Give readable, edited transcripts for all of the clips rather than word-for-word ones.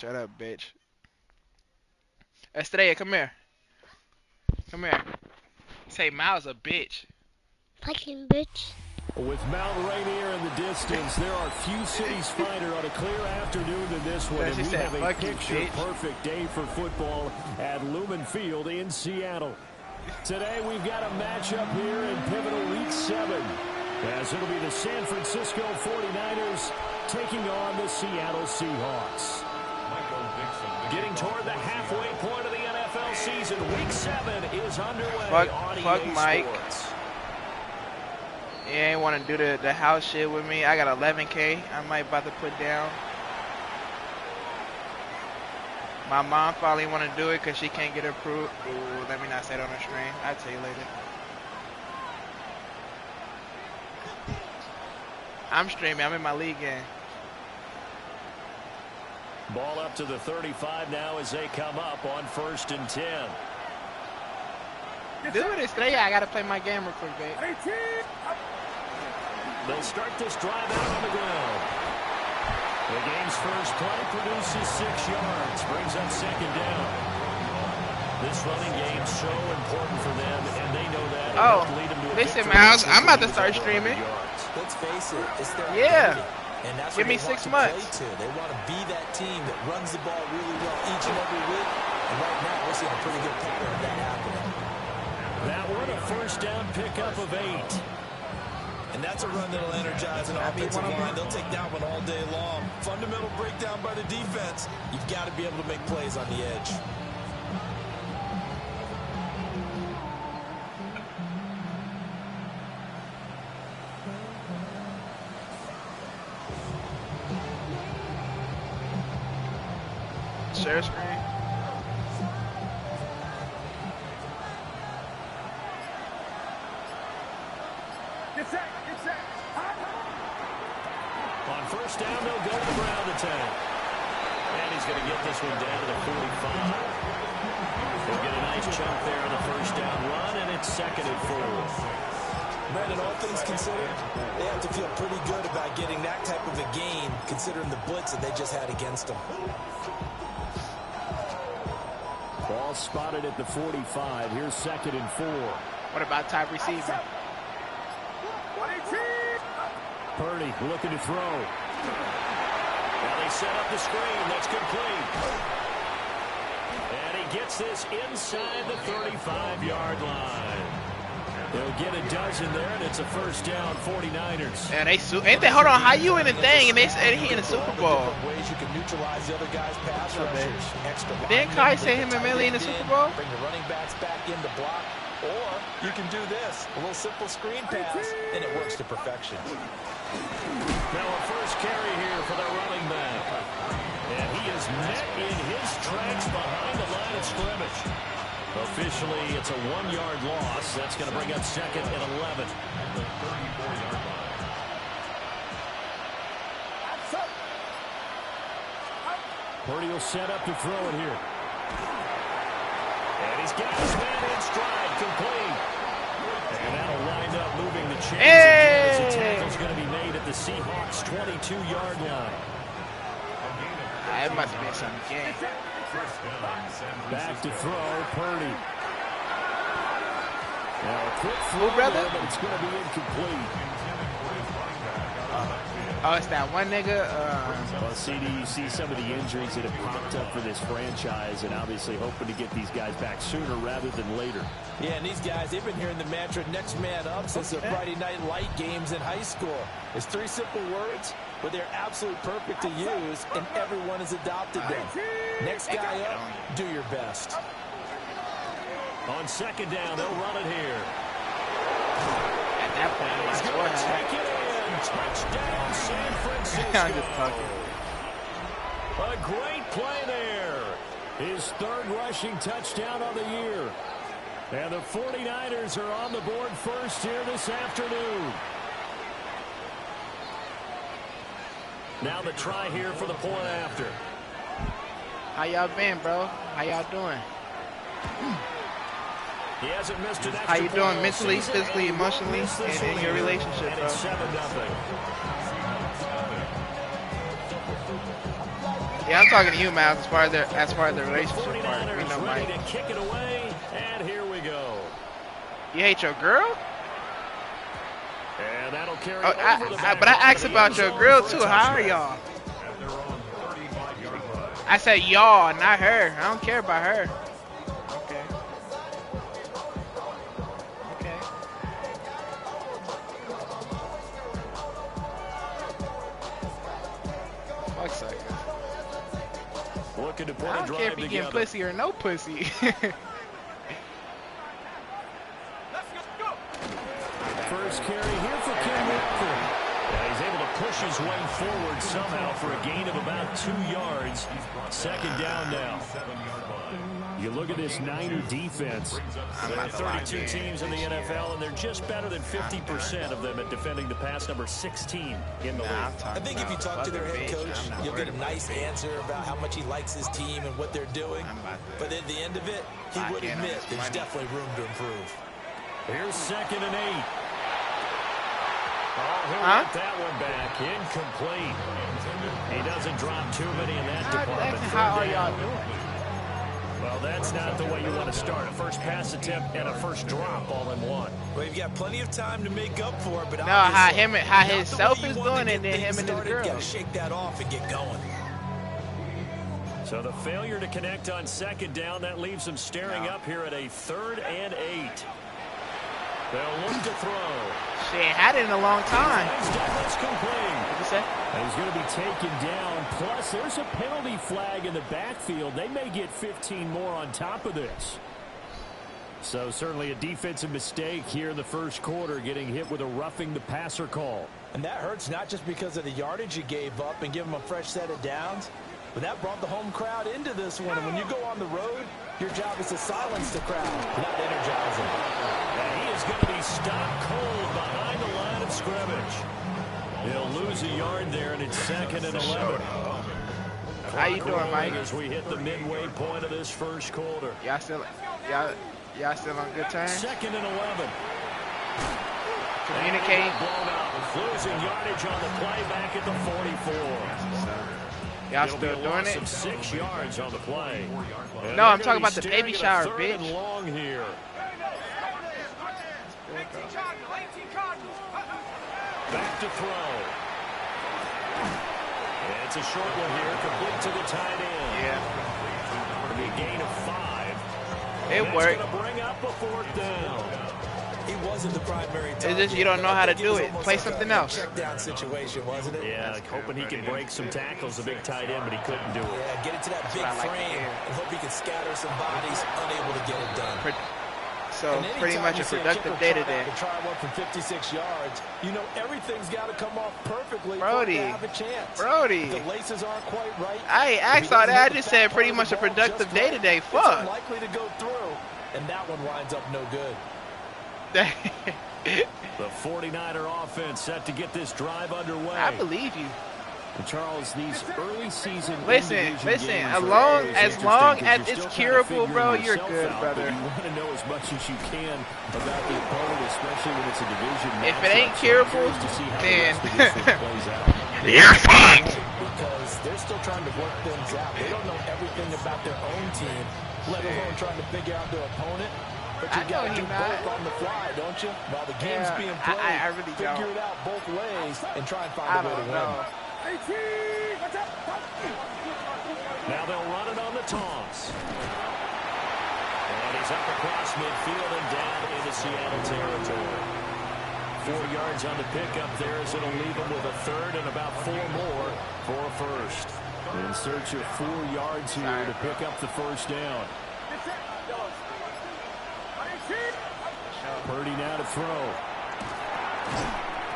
Shut up, bitch. Estrella, come here. Come here. Say Miles a bitch. Fucking bitch. With Mount Rainier in the distance, there are few cities finer on a clear afternoon than this one. And we have a picture-perfect day for football at Lumen Field in Seattle. Today, we've got a matchup here in pivotal Week 7, as it'll be the San Francisco 49ers taking on the Seattle Seahawks. Getting toward the halfway point of the NFL season, Week 7 is underway on EA Mike. Sports. He ain't want to do the house shit with me. I got 11K. I might about to put down. My mom probably want to do it because she can't get approved. Ooh, let me not say it on the stream. I'll tell you later. I'm streaming. I'm in my league game. Ball up to the 35 now as they come up on 1st and 10. Do it, Estrella. I got to play my game real quick, babe. They'll start this drive out on the ground. The game's first play produces 6 yards, brings up 2nd down. This running game's so important for them, and they know that. Oh, listen, Miles, I'm about to start streaming. Let's face it, it's their identity. And that's give me 6 months. They want to be that team that runs the ball really well each and every week. And right now, we're seeing a pretty good pattern of that happening. That one, a 1st down pickup of 8. And that's a run that'll energize an offensive line. They'll take that one all day long. Fundamental breakdown by the defense. You've got to be able to make plays on the edge. Share screen. On 1st down, they'll go to the ground attack. And he's going to get this one down to the 45. They'll get a nice chunk there on the 1st down run, and it's 2nd and 4. Brandon, all things considered, they have to feel pretty good about getting that type of a gain, considering the blitz that they just had against them. Ball spotted at the 45. Here's 2nd and 4. What about top receiver? Purdy looking to throw. Now they set up the screen. That's complete. And he gets this inside the 35-yard line. They'll get a dozen there, and it's a 1st down, 49ers. And ain't they? Hold on, how you in the thing? And they said he in the Super Bowl. Ways you can neutralize the other guy's pass rushers. Extra didn't Kai say him and Millie in the Super Bowl? Bring the running backs back in to block. Or you can do this, a little simple screen pass, and it works to perfection. Now a 1st carry here for the running back. And he is met in his tracks behind the line of scrimmage. Officially, it's a 1-yard loss. That's going to bring up 2nd and 11. Purdy will set up to throw it here. And he's got his man in stride, complete. And that'll wind up moving the chains again as the tackle's going to be made at the Seahawks' 22-yard line. It must be some game. Back to throw, Purdy. Now a quick Who, brother? but it's going to be incomplete. Oh, it's that one nigga. Well, CD, you see some of the injuries that have popped up for this franchise, and obviously hoping to get these guys back sooner rather than later. Yeah, and these guys, they've been hearing the mantra next man up since the Friday night light games in high school. It's 3 simple words, but they're absolutely perfect to use, and everyone has adopted them. Next guy up, do your best. On 2nd down, they'll run it here. At that point, He's going to take it in. Touchdown, San Francisco. I'm just talking. A great play there. His 3rd rushing touchdown of the year. And the 49ers are on the board first here this afternoon. Now the try here for the point after. How y'all been, bro? How y'all doing? He hasn't missed an extra How you doing point mentally, season, physically, and he won't emotionally, miss this and in one your either. relationship, And bro? it's 7-0. Yeah, I'm talking to you, Miles, as far as the relationship part. You know, Mike. Kick it away, and here we go. You hate your girl? And that'll carry but I asked about your girl too. How are y'all? I said y'all, not her. I don't care about her. Okay. Okay. Fuck's sake. Looking to put I don't care if you get pussy or no pussy. First carry here for Ken Walker. He's able to push his way forward somehow for a gain of about 2 yards. Second down now. You look at this Niner defense. There are 32 teams in the NFL, and they're just better than 50% of them at defending the pass, number 16 in the league. I think if you talk to their head coach, you'll get a nice answer about how much he likes his team and what they're doing. But at the end of it, he would admit there's definitely room to improve. Here's 2nd and 8. Oh, he'll get that one back. Incomplete. He doesn't drop too many in that department. How are y'all doing? Well, that's not the way you want to start. A first pass attempt and a first drop all in one. Well, you've got plenty of time to make up for it, but no, how himself is doing, and then him and his girl. You got to shake that off and get going. So the failure to connect on 2nd down, that leaves them staring up here at a 3rd and 8. They'll look to throw. She ain't had it in a long time. That's complete. What'd you say? He's going to be taken down. Plus, there's a penalty flag in the backfield. They may get 15 more on top of this. So certainly a defensive mistake here in the first quarter, getting hit with a roughing the passer call. And that hurts not just because of the yardage you gave up and give them a fresh set of downs, but that brought the home crowd into this one. And when you go on the road, your job is to silence the crowd, not energize them. And he is going to be stopped cold behind the line of scrimmage. He'll lose a yard there, and it's 2nd and 11. How you doing, Mike? As we hit the midway point of this first quarter. Y'all still on good terms? 2nd and 11. Communicate. Losing yardage on the play back at the 44. Y'all still doing it? 6 yards on the play. No, I'm talking about the baby shower, bitch. Long here. Back to throw. It's a short one here, complete to the tight end. Yeah. A gain of 5. It worked. Going to bring up a 4th down. He wasn't the primary target. It's just you don't know how to do it. Play something else. Check down situation, wasn't it? Yeah, hoping he can break some tackles, a big tight end, but he couldn't do it. Yeah, get it to that big frame and hope he can scatter some bodies, unable to get it done. So pretty much a productive day today. Try one for 56 yards. You know everything's got to come off perfectly Brody, for it to have a chance. Brody. The laces aren't quite right. I ain't asked all that. I just said pretty much a productive day today. Fuck. It's unlikely to go through, and that one winds up no good. The 49er offense set to get this drive underway. I believe you. Charles, these early season listen, as long as it's curable, bro, you're good, brother. You want to know as much as you can about the opponent, especially when it's a division match. If it ain't curable, then you're fucked. Because they're still trying to work things out. They don't know everything about their own team, let alone trying to figure out their opponent. But you got to do both on the fly, don't you? While the game's being played, I really figure don't. it out both ways and try and find a way to win. Now they'll run it on the toss. And he's up across midfield and down into Seattle territory. 4 yards on the pickup there as it'll leave him with a 3rd and about 4 more for a first. In search of 4 yards here to pick up the first down. Purdy now to throw.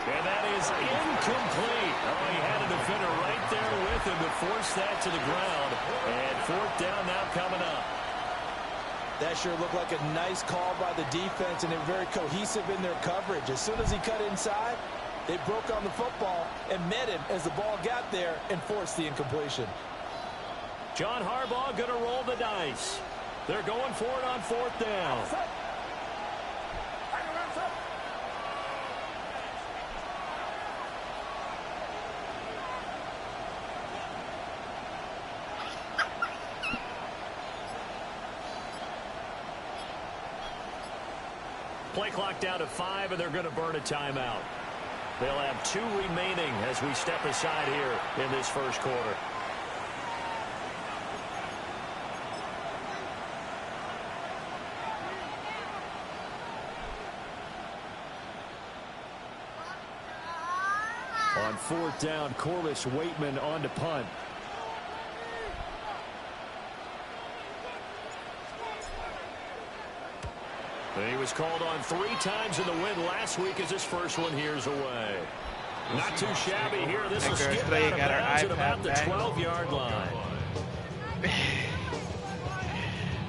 And that is incomplete. Oh, he had a defender right there with him to force that to the ground. And 4th down now coming up. That sure looked like a nice call by the defense, and they're very cohesive in their coverage. As soon as he cut inside, they broke on the football and met him as the ball got there and forced the incompletion. John Harbaugh going to roll the dice. They're going for it on 4th down. Play clock down to 5, and they're going to burn a timeout. They'll have 2 remaining as we step aside here in this first quarter. On 4th down, Corliss Waitman on to punt. He was called on 3 times in the win last week as his first one here's away. Not too shabby here. This will skip out of bounds at about the 12-yard line.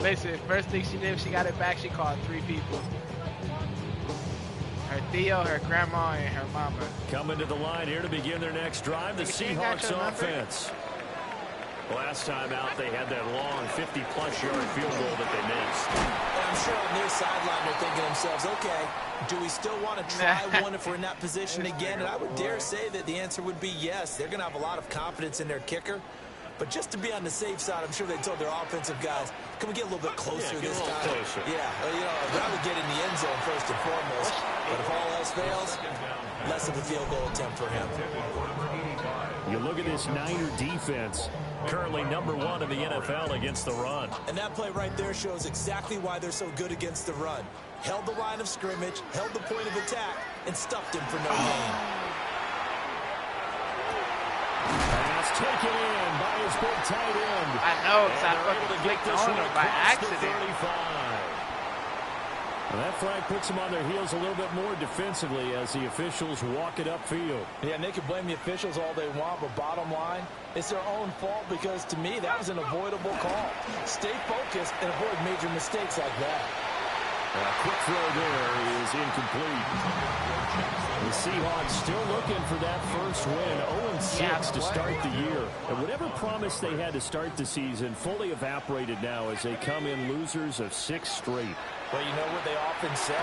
Listen, first thing she did, she got it back, she called 3 people. Her Theo, her grandma, and her mama. Coming to the line here to begin their next drive, the Seahawks offense. Last time out, they had that long 50-plus yard field goal that they missed. And I'm sure on their sideline they're thinking to themselves, okay, do we still want to try one if we're in that position again? And I would dare say that the answer would be yes. They're going to have a lot of confidence in their kicker. But just to be on the safe side, I'm sure they told their offensive guys, can we get a little bit closer this time? Closer. Yeah, well, you know, I'd rather get in the end zone first and foremost. But if all else fails, less of a field goal attempt for him. You look at this Niner defense, currently #1 in the NFL against the run. And that play right there shows exactly why they're so good against the run. Held the line of scrimmage, held the point of attack, and stuffed him for no gain. Pass taken in by his big tight end. I know, because I fucking clicked on him by accident. And that flag puts them on their heels a little bit more defensively as the officials walk it upfield. Yeah, and they can blame the officials all they want, but bottom line, it's their own fault because, to me, that was an avoidable call. Stay focused and avoid major mistakes like that. A quick throw there is incomplete. The Seahawks still looking for that first win, 0-6 to start the year. And whatever promise they had to start the season fully evaporated now as they come in losers of 6 straight. Well, you know what they often say,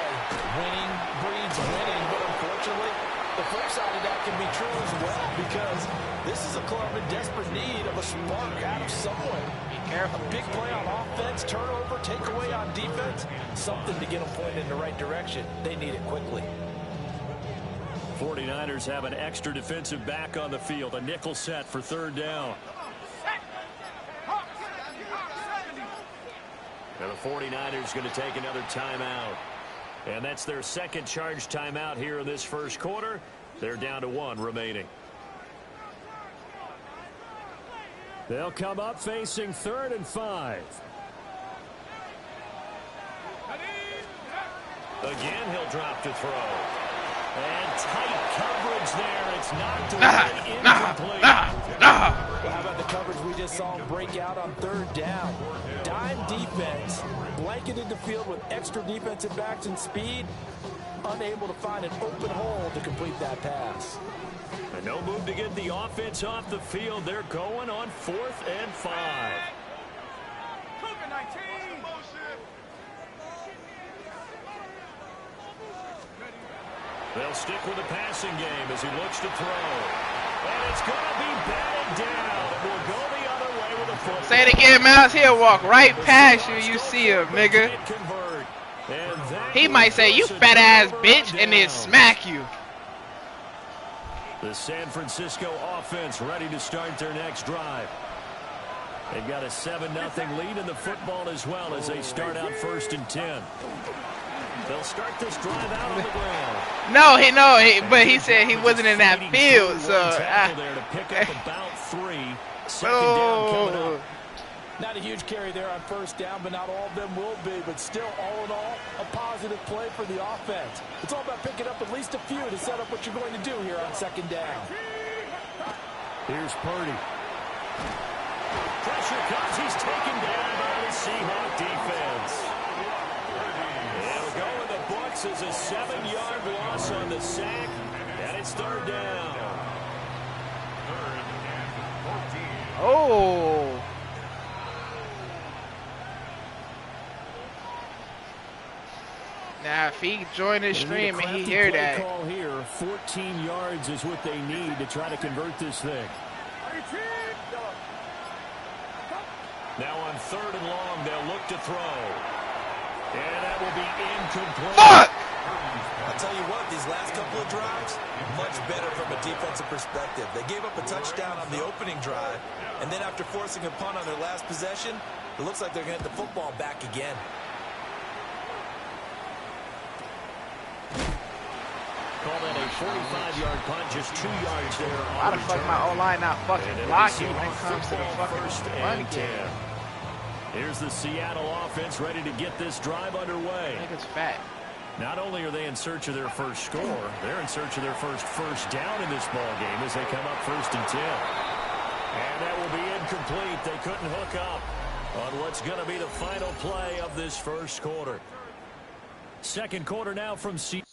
winning breeds winning, but unfortunately, the flip side of that can be true as well because this is a club in desperate need of a spark out of somewhere. Be careful. A big play on offense, turnover, takeaway on defense, something to get them pointed in the right direction. They need it quickly. 49ers have an extra defensive back on the field, a nickel set for 3rd down. And the 49ers going to take another timeout. And that's their second charge timeout here in this first quarter. They're down to 1 remaining. They'll come up facing 3rd and 5. Again, he'll drop to throw. And tight coverage there. It's knocked away, incomplete. Well, how about the coverage we just saw him break out on 3rd down? Dime defense, blanketed the field with extra defensive backs and speed, unable to find an open hole to complete that pass. And no move to get the offense off the field. They're going on 4th and 5. They'll stick with the passing game as he looks to throw. And it's going to be batted down. It will go the other way with a football. Say it again, Miles. He'll walk right past you. You see him, nigga. He might say, you fat ass bitch, and then smack you. The San Francisco offense ready to start their next drive. They've got a 7-0 lead in the football as well as they start out 1st and 10. They'll start this drive out on the ground. But he said he wasn't in that field, so there to pick up about 3. Second down coming up. Not a huge carry there on 1st down, but not all of them will be. But still, all in all, a positive play for the offense. It's all about picking up at least a few to set up what you're going to do here on 2nd down. Here's Purdy. Pressure comes. He's taken down by the Seahawk defense. It'll go in the books as a 7-yard loss on the sack, and it's 3rd down. Oh. Now, if he join this stream and he hear that. Call here. 14 yards is what they need to try to convert this thing. Now on 3rd and long, they'll look to throw. And that will be incomplete. Fuck! I'll tell you what, these last couple of drives, much better from a defensive perspective. They gave up a touchdown on the opening drive, and then after forcing a punt on their last possession, it looks like they're going to get the football back again. Call that a 45-yard punt, just 2 yards there. Why the fuck my O-line not fucking blocking when it comes to the fucking run game? Here's the Seattle offense ready to get this drive underway. Nigga's fat. Not only are they in search of their first score, they're in search of their first down in this ball game as they come up 1st and 10. And that will be incomplete. They couldn't hook up on what's going to be the final play of this first quarter. Second quarter now from Seattle.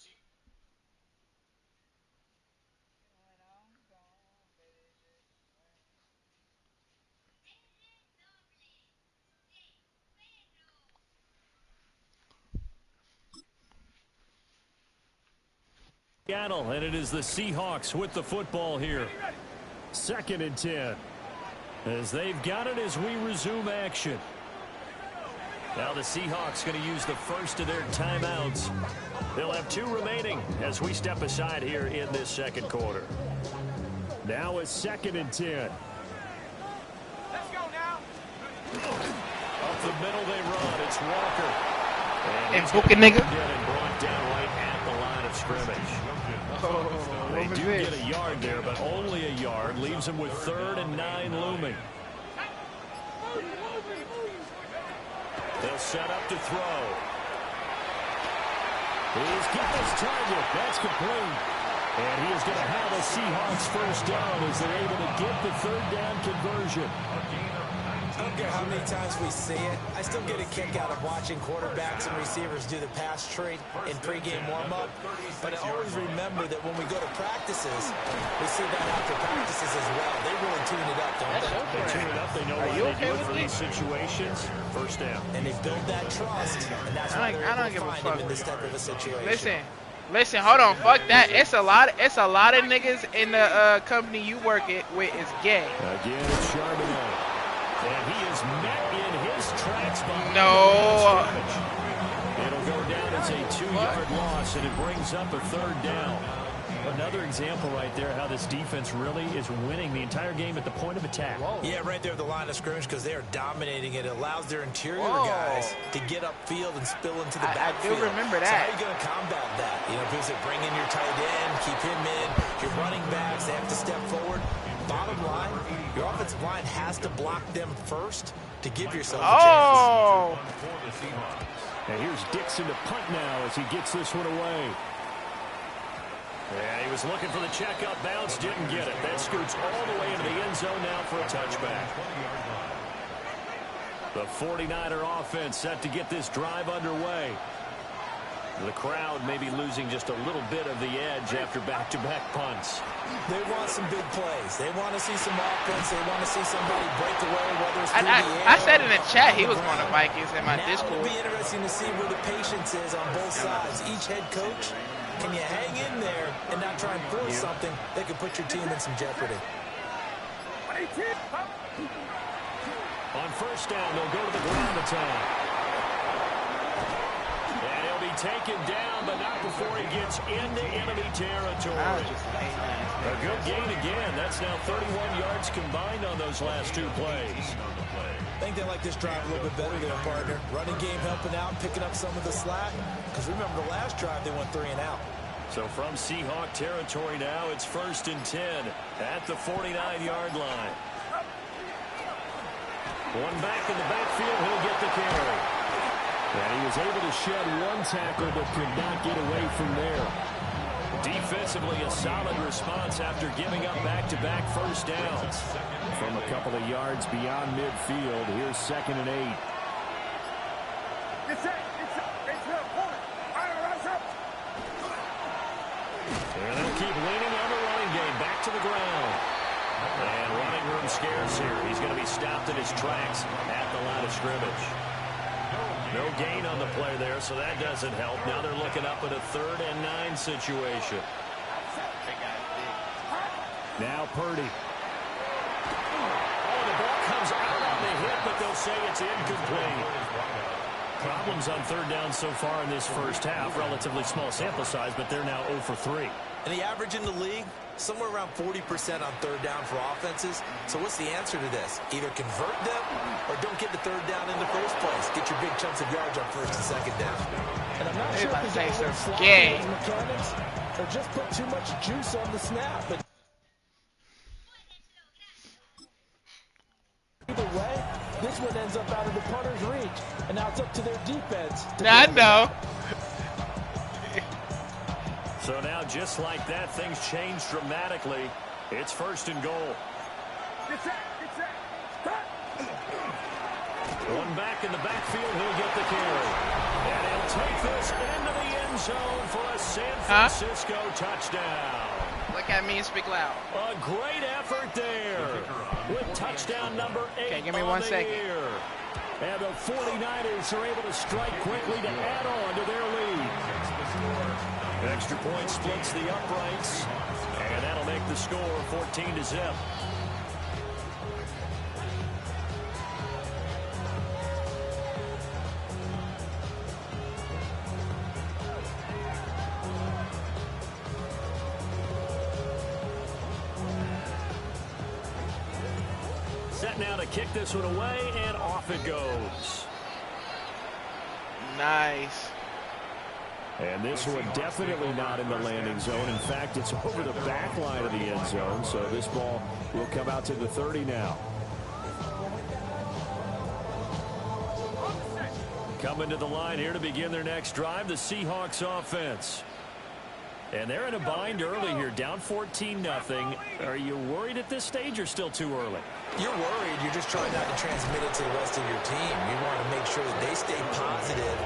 And it is the Seahawks with the football here. 2nd and 10. As they've got it as we resume action. Now the Seahawks going to use the first of their timeouts. They'll have 2 remaining as we step aside here in this second quarter. Now it's 2nd and 10. Let's go now. Up the middle they run. It's Walker. And book a nigga. And brought down right at the line of scrimmage. They do get a yard there, but only a yard. Leaves them with 3rd and 9 looming. They'll set up to throw. He's got his target. That's complete. And he is going to have a Seahawks first down as they're able to get the 3rd down conversion. I don't care how many times we see it. I still get a kick out of watching quarterbacks and receivers do the pass trade in pregame warm-up. But I always remember that when we go to practices, we see that after practices as well. They really tune it up, don't they? They tune it up. They know what they do for these situations. First down. And they build that trust. And that's why they're able to find him in this type of a situation. Listen, hold on, fuck that. It's a lot of niggas in the company you work with is gay. Again, it's Charbonnet. And he is met in his tracks by no. It'll go down as a 2-yard loss, and it brings up a 3rd down. Another example right there how this defense really is winning the entire game at the point of attack. Whoa. Yeah, right there at the line of scrimmage because they are dominating it. It allows their interior guys to get upfield and spill into the backfield. I do remember that. So how are you going to combat that? You know, because they bring in your tight end, keep him in. Your running backs, they have to step forward. Bottom line, your offensive line has to block them first to give yourself a chance. And here's Dixon to punt now as he gets this one away. Yeah, he was looking for the checkup bounce, didn't get it. That scoots all the way into the end zone now for a touchback. The 49er offense set to get this drive underway. The crowd may be losing just a little bit of the edge after back-to-back punts. They want some big plays. They want to see some offense. They want to see somebody break away, whether it's through the air. I said in the chat he was going to Vikings in my Discord. It'll be interesting to see where the patience is on both sides. Each head coach, can you hang in there and not try and force something that could put your team in some jeopardy? On first down, they'll go to the ground attack. And he'll be taken down, but not before he gets into enemy territory. A good gain again. That's now 31 yards combined on those last 2 plays. I think they like this drive a little bit better than a partner. Running game helping out, picking up some of the slack. Because remember, the last drive they went 3 and out. So from Seahawk territory now, it's 1st and 10 at the 49-yard line. One back in the backfield, he'll get the carry. And he was able to shed 1 tackle, but could not get away from there. Defensively, a solid response after giving up back-to-back first downs. From a couple of yards beyond midfield, here's 2nd and 8. And they'll keep leaning on the running game. Back to the ground. And running room scarce here. He's going to be stopped in his tracks at the line of scrimmage. No gain on the play there, so that doesn't help. Now they're looking up at a 3rd and 9 situation. Now Purdy. Oh, the ball comes out on the hit, but they'll say it's incomplete. Problems on third down so far in this first half. Relatively small sample size, but they're now 0 for 3. And the average in the league, somewhere around 40% on third down for offenses. So what's the answer to this? Either convert them or don't get the third down in the first place. Get your big chunks of yards on first and second down. And I'm not sure if say they're some mechanics or just put too much juice on the snap. But either way, this one ends up out of the punter's reach. And now it's up to their defense. I know. So now, just like that, things change dramatically. It's first and goal. One back in the backfield, he'll get the carry. And he'll take this into the end zone for a San Francisco touchdown. Look at me and speak loud. A great effort there with touchdown number 8. Okay, give me 1 second. And the 49ers are able to strike quickly to add on to their lead. Extra point splits the uprights, and that'll make the score 14-0. Set now to kick this one away, and off it goes. Nice. And this one definitely not in the landing zone. In fact, it's over the back line of the end zone. So this ball will come out to the 30 now. Coming to the line here to begin their next drive, the Seahawks offense. And they're in a bind early here, down 14-0. Are you worried at this stage or still too early? You're worried. You're just trying not to transmit it to the rest of your team. You want to make sure that they stay positive.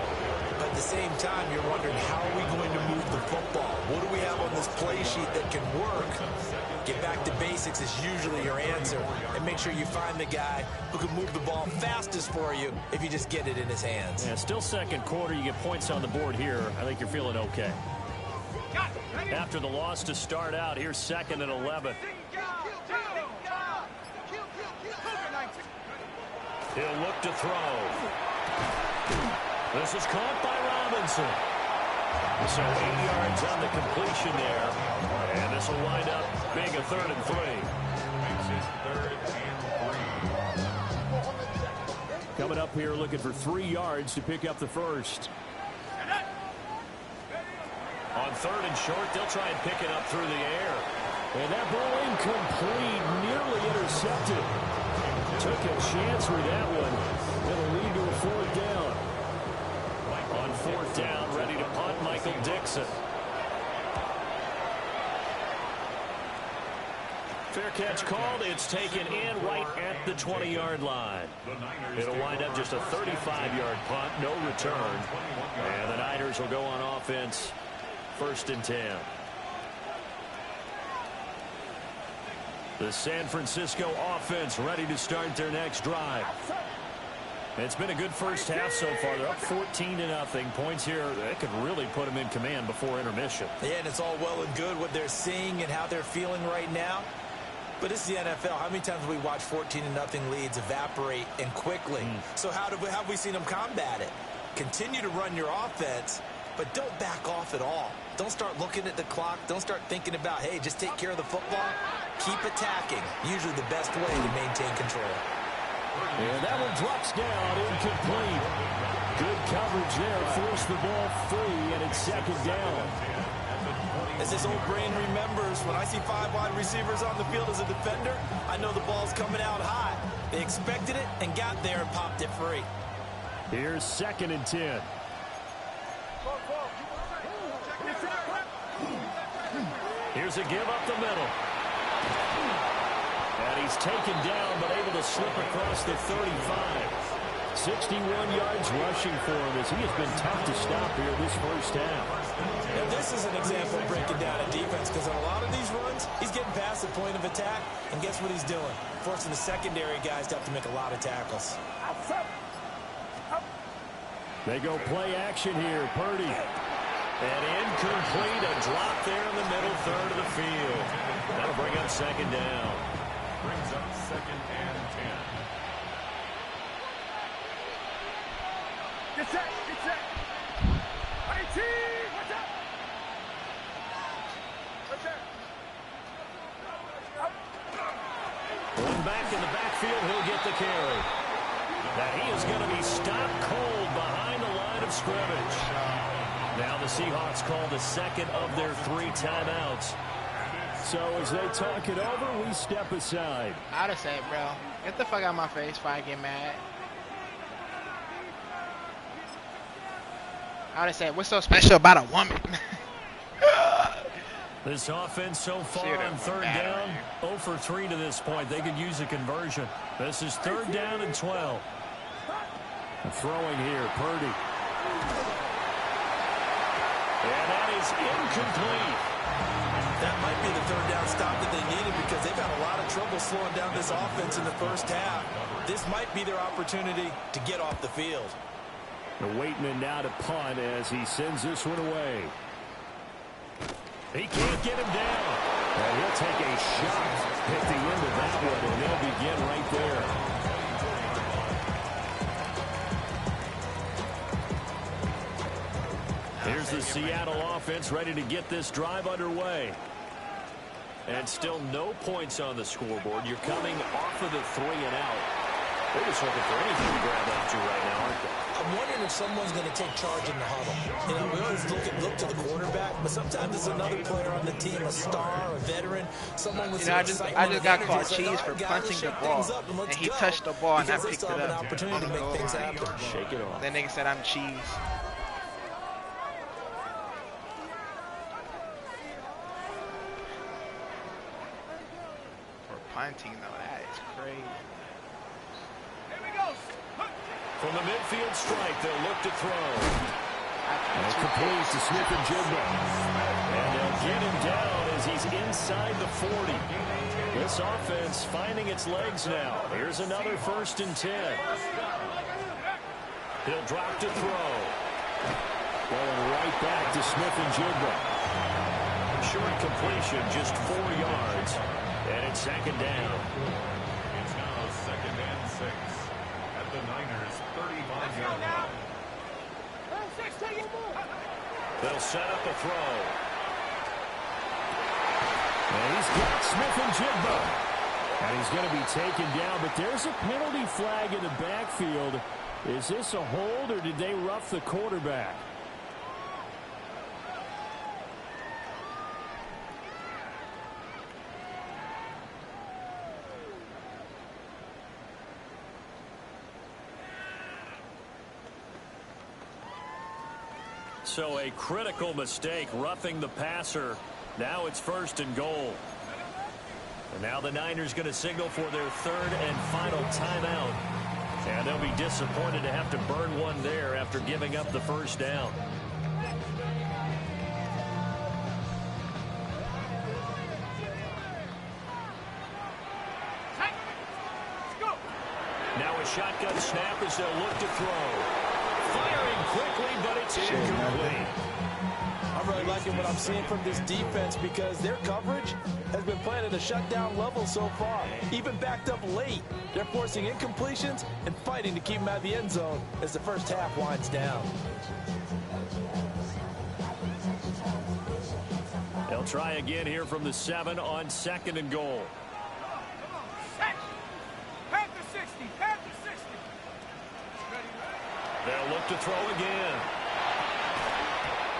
But at the same time, you're wondering, how are we going to move the football? What do we have on this play sheet that can work? Get back to basics is usually your answer. And make sure you find the guy who can move the ball fastest for you if you just get it in his hands. Yeah, still second quarter. You get points on the board here. I think you're feeling okay. After the loss to start out, here's 2nd and 11. He'll look to throw. This is caught by Robinson. So 8 yards on the completion there. And this will wind up being a 3rd and 3. Coming up here looking for 3 yards to pick up the first. On 3rd and short, they'll try and pick it up through the air. And that ball incomplete, nearly intercepted. Took a chance with that one. It'll lead to a 4th down. On 4th down, ready to punt, Michael Dixon. Fair catch called. It's taken in right at the 20-yard line. It'll wind up just a 35-yard punt, no return. And the Niners will go on offense. 1st and 10. The San Francisco offense ready to start their next drive. It's been a good first half so far. They're up 14-0. Points here that could really put them in command before intermission. Yeah, and it's all well and good what they're seeing and how they're feeling right now. But it's the NFL. How many times have we watched 14-0 leads evaporate and quickly? So how have we seen them combat it? Continue to run your offense, but don't back off at all. Don't start looking at the clock. Don't start thinking about, hey, just take care of the football. Keep attacking. Usually the best way to maintain control. And that one drops down, incomplete. Good coverage there. Forced the ball free, and it's 2nd down. As this old brain remembers, when I see 5 wide receivers on the field as a defender, I know the ball's coming out high. They expected it and got there and popped it free. Here's 2nd and 10. Here's a give up the middle. And he's taken down, but able to slip across the 35. 61 yards rushing for him as he has been tough to stop here this first half. Now this is an example of breaking down a defense, because on a lot of these runs, he's getting past the point of attack, and guess what he's doing? Forcing the secondary guys to have to make a lot of tackles. They go play action here. Purdy. And incomplete, a drop there in the middle third of the field. That'll bring up 2nd down. Brings up 2nd and 10. Get set. Get set. 18. Watch out. What's that? One back in the backfield, he'll get the carry. Now he is going to be stopped cold behind the line of scrimmage. Now the Seahawks call the second of their 3 timeouts. So as they talk it over, we step aside. I'd have said, bro, get the fuck out of my face before I get mad. I would have said, what's so special about a woman? This offense so far on 3rd down, 0 for 3 to this point. They could use a conversion. This is 3rd down and 12. Throwing here, Purdy. And that is incomplete. That might be the 3rd down stop that they needed because they've had a lot of trouble slowing down this offense in the first half. This might be their opportunity to get off the field. The Waitman now to punt as he sends this one away. He can't get him down. And he'll take a shot at the end of that one, and they'll begin right there. Here's the Seattle offense ready to get this drive underway. And still no points on the scoreboard. You're coming off of the 3 and out. They're just looking for anything to grab onto right now, aren't they? I'm wondering if someone's going to take charge in the huddle. You know, we always look to the quarterback, but sometimes there's another player on the team, a star, a veteran, someone with I just got called cheese for punching the ball, and he touched the ball and I picked it up. An opportunity to make things happen. Shake it off. That nigga said I'm cheese. For punting though, that is crazy. Here we go. From the midfield strike, they'll look to throw. And it's complete to Smith and Jigba. And they'll get him down as he's inside the 40. This offense finding its legs now. Here's another 1st and 10. He'll drop to throw. Going right back to Smith and Jigba. Short completion, just 4 yards. And it's 2nd down. It's now 2nd and 6 at the Niners' 35-yard line. They'll set up a throw. And he's got Smith and Jigba. And he's going to be taken down, but there's a penalty flag in the backfield. Is this a hold, or did they rough the quarterback? So a critical mistake, roughing the passer. Now it's 1st and goal. And now the Niners going to signal for their 3rd and final timeout. And they'll be disappointed to have to burn one there after giving up the 1st down. Now a shotgun snap as they'll look to throw. Firing quickly, but it's incomplete. I'm really liking what I'm seeing from this defense because their coverage has been playing at a shutdown level so far. Even backed up late, they're forcing incompletions and fighting to keep them out of the end zone as the first half winds down. They'll try again here from the 7 on 2nd and goal. They'll look to throw again.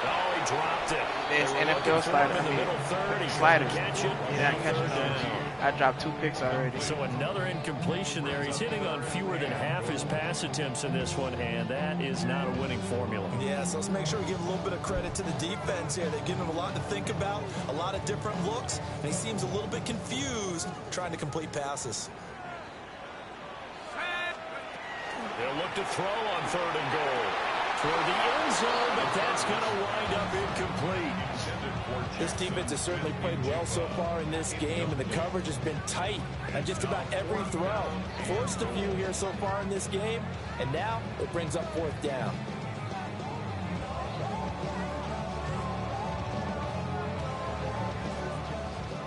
Oh, he dropped it. There's NFL slider. Sliders. He's not catching them. I dropped 2 picks already. So another incompletion there. He's hitting on fewer than half his pass attempts in this one, and that is not a winning formula. Yeah, so let's make sure we give a little bit of credit to the defense here. They've given him a lot to think about, a lot of different looks, and he seems a little bit confused trying to complete passes. They'll look to throw on 3rd and goal. Toward the end zone, but that's going to wind up incomplete. This defense has certainly played well so far in this game, and the coverage has been tight on just about every throw. Forced a few here so far in this game, and now it brings up 4th down.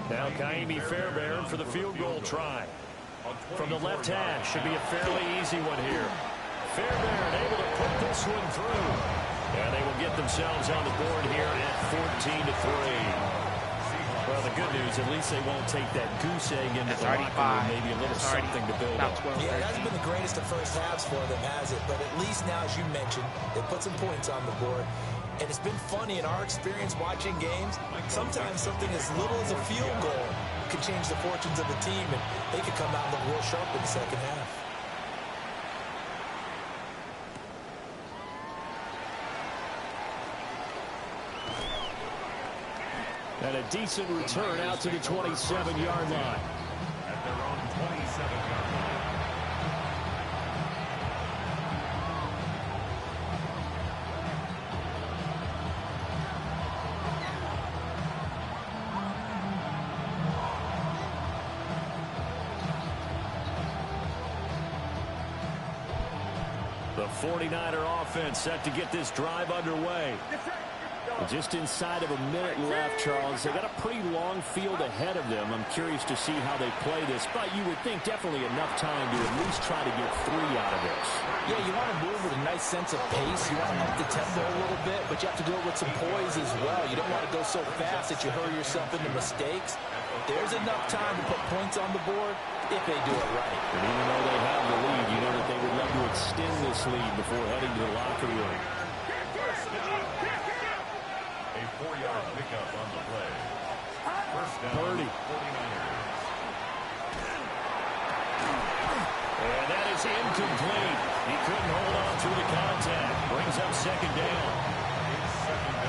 Now Kaimi Fairbairn for the field goal try. From the left hash, should be a fairly easy one here. Fairbairn able to put this this one through. And they will get themselves on the board here at 14-3. Well, the good news, at least they won't take that goose egg into the locker room. Maybe a little something to build up. Yeah, it hasn't been the greatest of first halves for them, has it? But at least now, as you mentioned, they put some points on the board. And it's been funny in our experience watching games. Sometimes something as little as a field goal can change the fortunes of a team, and they could come out and look real sharp in the second half. And a decent return out to the 27-yard line. At their own 27-yard line. The 49er offense set to get this drive underway. Just inside of a minute left, Charles. They got a pretty long field ahead of them. I'm curious to see how they play this, but you would think definitely enough time to at least try to get 3 out of this. Yeah, you want to move with a nice sense of pace. You want to up the tempo a little bit, but you have to do it with some poise as well. You don't want to go so fast that you hurry yourself into mistakes. There's enough time to put points on the board if they do it right. And even though they have the lead, you know that they would love to extend this lead before heading to the locker room. A 4-yard pickup on the play. First down, Purdy. 49ers. And that is incomplete. He couldn't hold on through the contact. Brings up second down.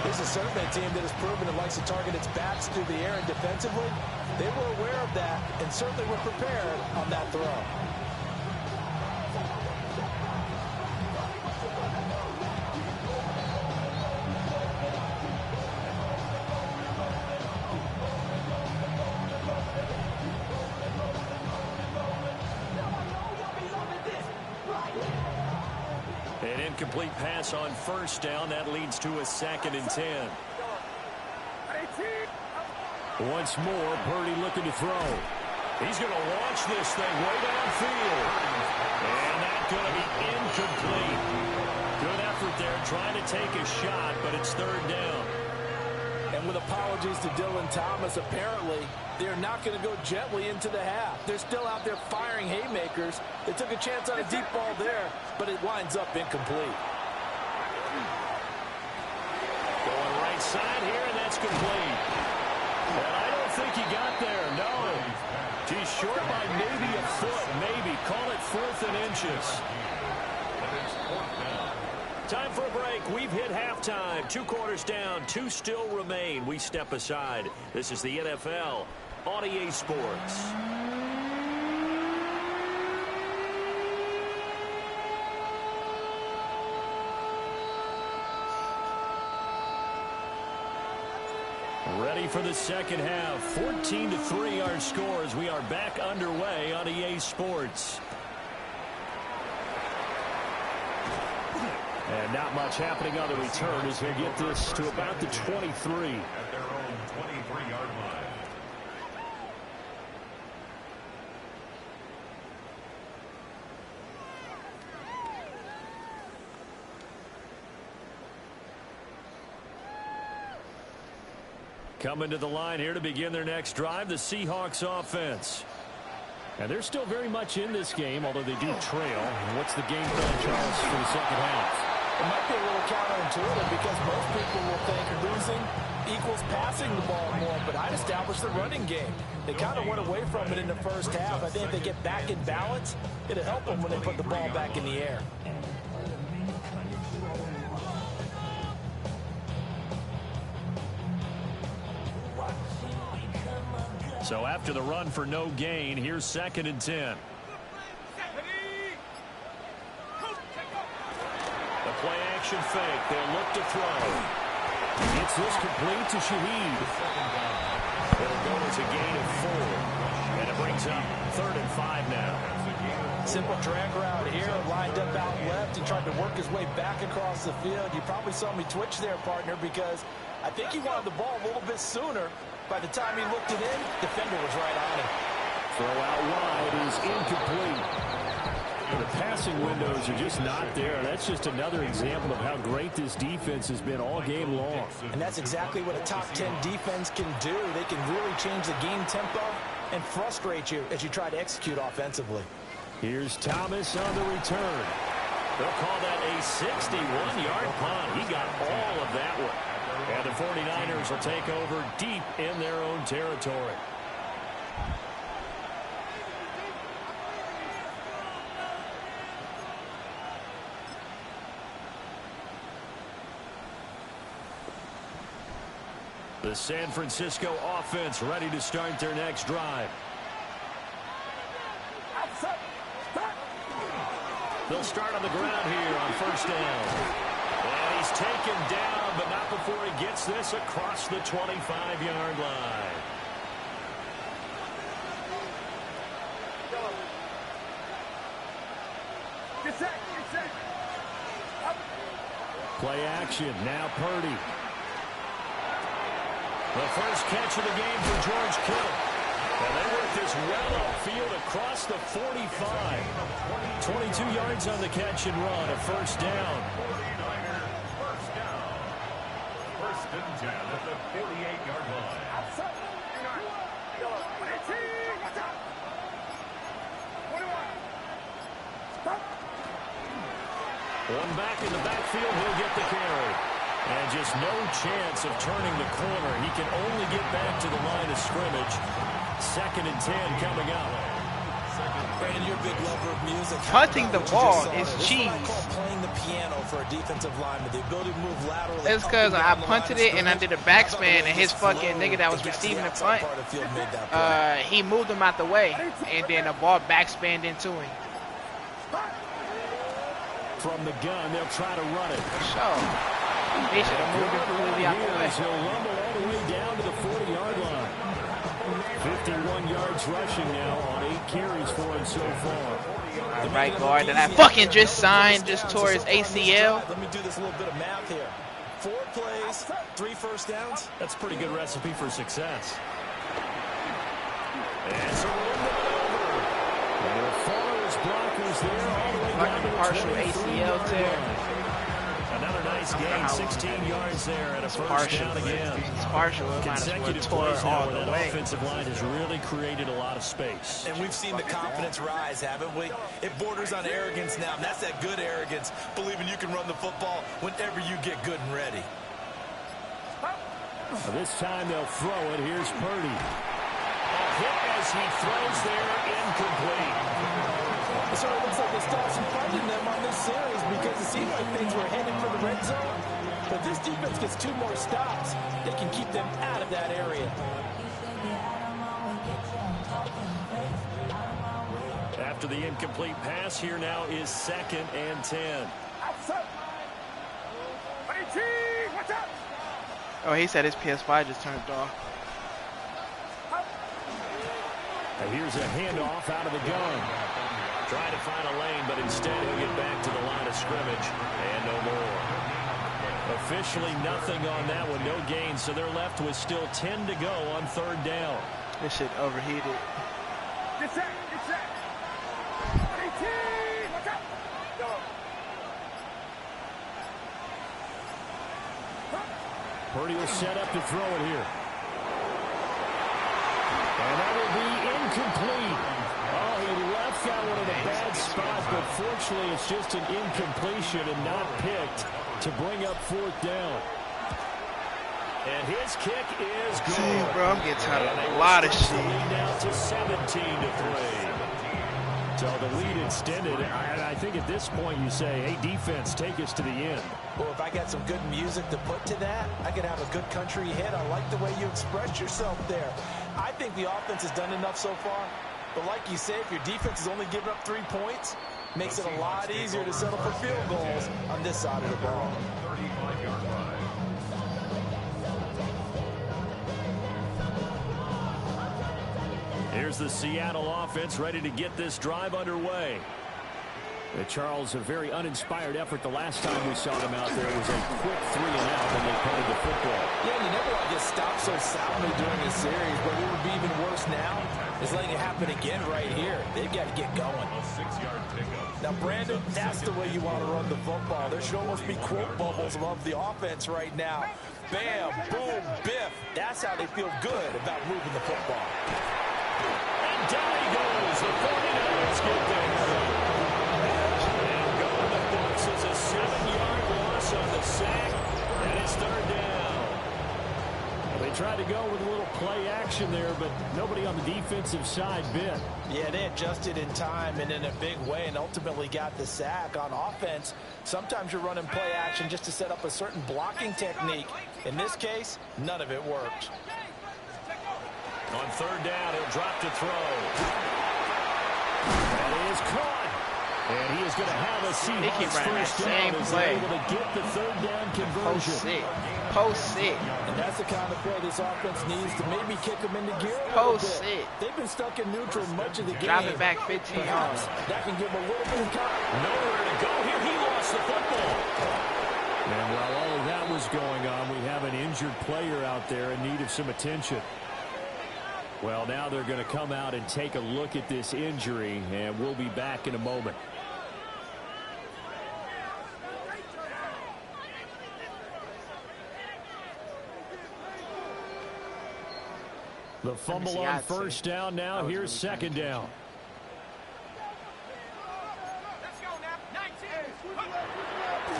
This is certainly a team that has proven it likes to target its backs through the air and defensively. They were aware of that and certainly were prepared on that throw. An incomplete pass on first down. That leads to a 2nd and 10. Once more, Purdy looking to throw. He's going to launch this thing way downfield. And that's going to be incomplete. Good effort there trying to take a shot, but it's 3rd down. And with apologies to Dylan Thomas, apparently they're not going to go gently into the half. They're still out there firing haymakers. They took a chance on a deep ball there, but it winds up incomplete. Going right side here, and that's complete. And I don't think he got there, no. He's short by maybe a foot, maybe. Call it 4th and inches. Time for a break. We've hit halftime. 2 quarters down, 2 still remain. We step aside. This is the NFL on EA Sports. Ready for the second half. 14-3 our scores. We are back underway on EA Sports. And not much happening on the return as they get this to about the 23. At their own 23-yard line. Coming to the line here to begin their next drive, the Seahawks offense. And they're still very much in this game, although they do trail. What's the game plan, Charles, for the second half? It might be a little counterintuitive because most people will think losing equals passing the ball more, but I'd establish the running game. They kind of went away from it in the first half. I think if they get back in balance, it'll help them when they put the ball back in the air. So after the run for no gain, here's 2nd and 10. The play action fake. They'll look to throw. Gets this complete to Shaheed. It'll go as a gain of 4. And it brings up 3rd and 5 now. Simple drag route here, lined up out left. He tried to work his way back across the field. You probably saw me twitch there, partner, because I think he wanted the ball a little bit sooner. By the time he looked it in, defender was right on him. Throw out wide is incomplete. The passing windows are just not there. That's just another example of how great this defense has been all game long. And that's exactly what a top 10 defense can do. They can really change the game tempo and frustrate you as you try to execute offensively. Here's Thomas on the return. They'll call that a 61-yard punt. He got all of that one. And the 49ers will take over deep in their own territory. The San Francisco offense ready to start their next drive. They'll start on the ground here on first down. And he's taken down, but not before he gets this across the 25-yard line. Play action. Now Purdy. The first catch of the game for George Kittle. And they work this well upfield across the 45. 22 yards on the catch and run, a first down. 1st and 10 at the 48-yard line. One back in the backfield, he'll get the carry. And just no chance of turning the corner. He can only get back to the line of scrimmage. 2nd and 10 coming up. Brandon, you're a big lover of music. Punting the ball is cheese. Playing the piano for a defensive lineman, the ability to move laterally. It's because I punted it and I did a backspin, and his fucking nigga that was receiving the punt, he moved him out the way, and then the ball backspanned into him. From the gun, they'll try to run it. For sure. They should have moved him completely out the way. He'll rumble all the way down to the 40-yard line. 51 yards rushing now on 8 carries for him so far. The right guard that I fucking just signed just tore his ACL. Let me do this little bit of math here. 4 plays, 3 first downs. That's a pretty good recipe for success. And so over. And the Forest blockers there all the way down to the partial ACL tear. Another nice game, 16 yards there and a first down again. It's partial. It might as well tore all the way. Offensive line has really created a lot of space. And we've seen the confidence rise, haven't we? It borders on arrogance now, and that's that good arrogance, believing you can run the football whenever you get good and ready. Now this time they'll throw it. Here's Purdy. A hit as he throws there, incomplete. So it looks like they start confronting them on this series because it seemed like things were headed for the red zone. But this defense gets 2 more stops. They can keep them out of that area. After the incomplete pass, here now is 2nd and 10. Oh, he said his PS5 just turned off. And here's a handoff out of the gun. Trying to find a lane, but instead he'll get back to the line of scrimmage. And no more. Officially nothing on that one. No gain, so they're left with still 10 to go on 3rd down. This shit overheated. Purdy will set up to throw it here. And that will be incomplete. Oh, he left that one in a bad spot, but fortunately it's just an incompletion and not picked to bring up 4th down. And his kick is good. Jeez, bro, I'm getting tired of a lot of shit. Now to 17-3. So the lead extended. I think at this point you say, hey, defense, take us to the end. Well, if I got some good music to put to that, I could have a good country hit. I like the way you express yourself there. I think the offense has done enough so far. But like you say, if your defense is only giving up 3 points, makes it a lot easier to settle for field goals on this side of the ball. 35-yard line. Here's the Seattle offense ready to get this drive underway. Charles, a very uninspired effort the last time we saw them out there. It was a quick 3 and out when they punted the football. Yeah, you never want to get stopped so soundly during this series, but what would be even worse now is letting it happen again right here. They've got to get going. A 6-yard pickup. Now, Brandon, that's the way you want to run the football. There should almost be quote bubbles above the offense right now. Bam, boom, biff. That's how they feel good about moving the football. And down he goes. The 49ers get there. And going the books is a 7-yard loss on the sack. And it's 3rd down. They tried to go with a little play action there, but nobody on the defensive side bit. Yeah, they adjusted in time and in a big way and ultimately got the sack. On offense, sometimes you're running play action just to set up a certain blocking technique. In this case, none of it worked. On 3rd down, he'll drop to throw. And he is caught. And he is going to have a Seahawks first down as they're able to get the 3rd down conversion. Post it. And that's the kind of play this offense needs to maybe kick them into gear a little bit. They've been stuck in neutral much of the game. Drop it back 15 yards. That can give them a little bit of time. Nowhere to go here. He lost the football. And while all of that was going on, we have an injured player out there in need of some attention. Well, now they're going to come out and take a look at this injury, and we'll be back in a moment. The fumble on 1st down now. Here's 2nd down.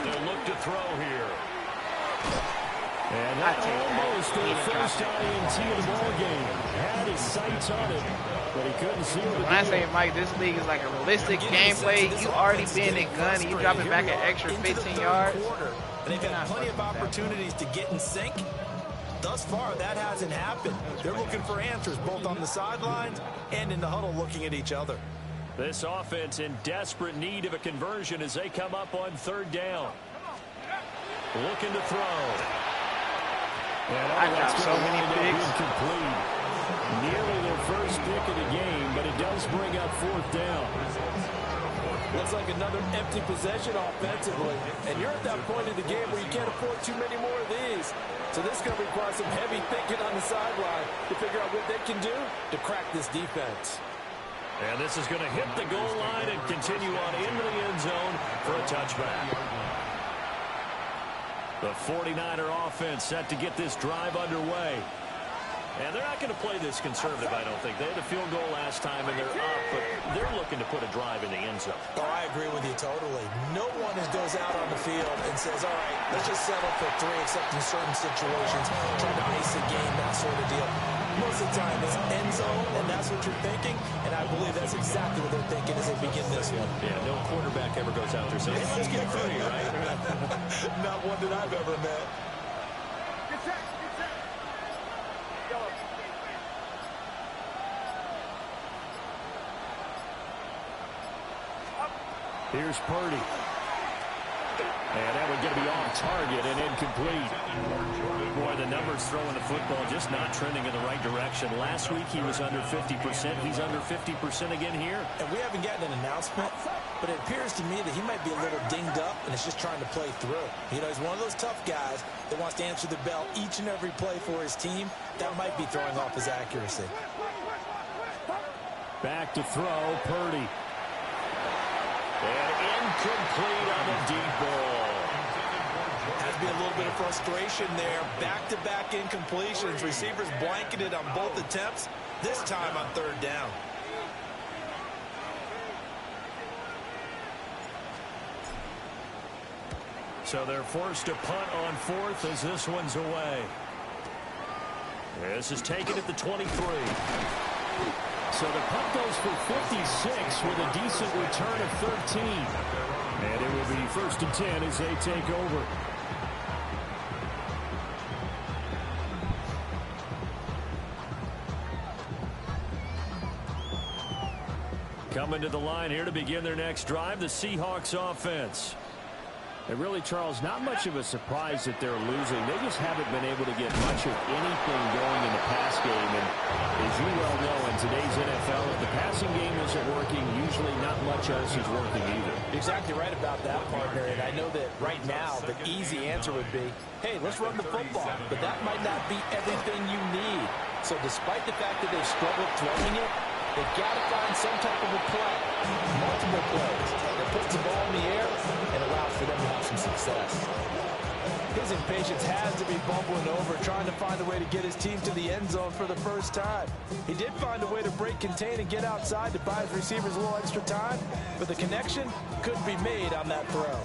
They'll look to throw here. And that almost their first INT of the ball game. Had his sights on it, but he couldn't see what it When I say, Mike, this league is like a realistic gameplay. You already been in gun, and you drop it back an extra 15 yards. And they've had plenty of opportunities to get in sync. Thus far, that hasn't happened. They're looking for answers both on the sidelines and in the huddle looking at each other. This offense in desperate need of a conversion as they come up on 3rd down. Looking to throw. And I got so many picks. Incomplete. Nearly their first pick of the game, but it does bring up 4th down. Looks like another empty possession offensively. And you're at that point in the game where you can't afford too many more of these. So this is going to require some heavy thinking on the sideline to figure out what they can do to crack this defense. And this is going to hit the goal line and continue on into the end zone for a touchback. The 49er offense set to get this drive underway. And they're not going to play this conservative, I don't think. They had a field goal last time, and they're up, but they're looking to put a drive in the end zone. Oh, I agree with you totally. No one goes out on the field and says, all right, let's just settle for 3, except in certain situations, trying to ice the game, that sort of deal. Most of the time, it's end zone, and that's what you're thinking, and I believe that's exactly what they're thinking as they begin this one. Yeah, no quarterback ever goes out there saying, hey, let's get 3, right? Not one that I've ever met. Here's Purdy. And that would get to be off target and incomplete. Boy, the numbers throwing the football just not trending in the right direction. Last week he was under 50%. He's under 50% again here. And we haven't gotten an announcement, but it appears to me that he might be a little dinged up and is just trying to play through. You know, he's one of those tough guys that wants to answer the bell each and every play for his team. That might be throwing off his accuracy. Back to throw, Purdy. And incomplete on the deep ball. Has been a little bit of frustration there. Back-to-back incompletions. Receivers blanketed on both attempts, this time on 3rd down. So they're forced to punt on 4th as this one's away. This is taken at the 23. So the punt goes for 56 with a decent return of 13. And it will be 1st and 10 as they take over. Coming to the line here to begin their next drive, the Seahawks offense. And really, Charles, not much of a surprise that they're losing. They just haven't been able to get much of anything going in the pass game. And as you well know, in today's NFL, if the passing game isn't working, usually not much else is working either. Exactly right about that, partner. And I know that right now the easy answer would be, hey, let's run the football. But that might not be everything you need. So despite the fact that they've struggled throwing it, they've got to find some type of a play, multiple plays, that puts the ball in the air and allows for them to have some success. His impatience has to be bubbling over, trying to find a way to get his team to the end zone for the first time. He did find a way to break contain and get outside to buy his receivers a little extra time, but the connection couldn't be made on that throw.